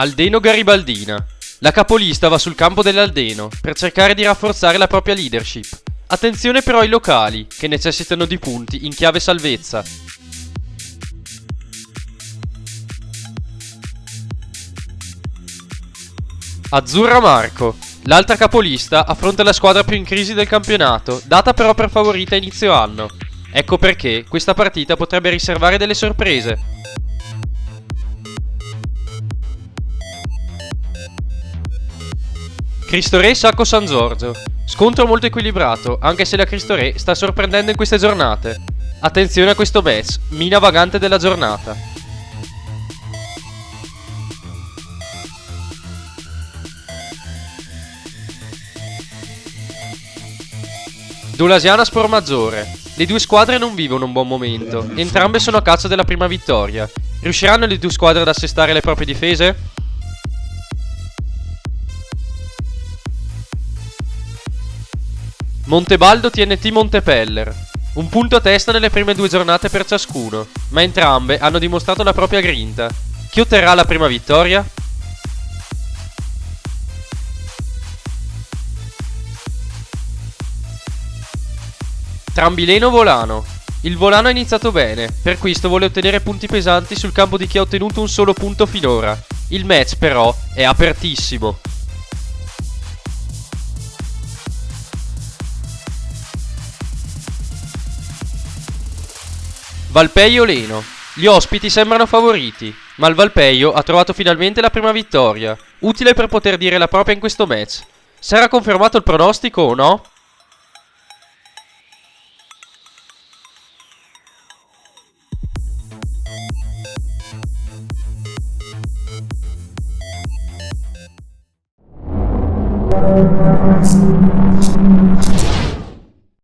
Aldeno-Garibaldina. La capolista va sul campo dell'Aldeno per cercare di rafforzare la propria leadership. Attenzione però ai locali, che necessitano di punti in chiave salvezza. Azzurra Marco. L'altra capolista affronta la squadra più in crisi del campionato, data però per favorita a inizio anno. Ecco perché questa partita potrebbe riservare delle sorprese. Cristo Re Sacco San Giorgio. Scontro molto equilibrato, anche se la Cristo Re sta sorprendendo in queste giornate. Attenzione a questo match, mina vagante della giornata. Dolasiana Spormaggiore. Le due squadre non vivono un buon momento, entrambe sono a caccia della prima vittoria. Riusciranno le due squadre ad assestare le proprie difese? Montebaldo TNT Montepeller. Un punto a testa nelle prime due giornate per ciascuno, ma entrambe hanno dimostrato la propria grinta. Chi otterrà la prima vittoria? Trambileno Volano. Il Volano ha iniziato bene, per questo vuole ottenere punti pesanti sul campo di chi ha ottenuto un solo punto finora. Il match però è apertissimo. Valpeio Leno. Gli ospiti sembrano favoriti, ma il Valpeio ha trovato finalmente la prima vittoria, utile per poter dire la propria in questo match. Sarà confermato il pronostico o no?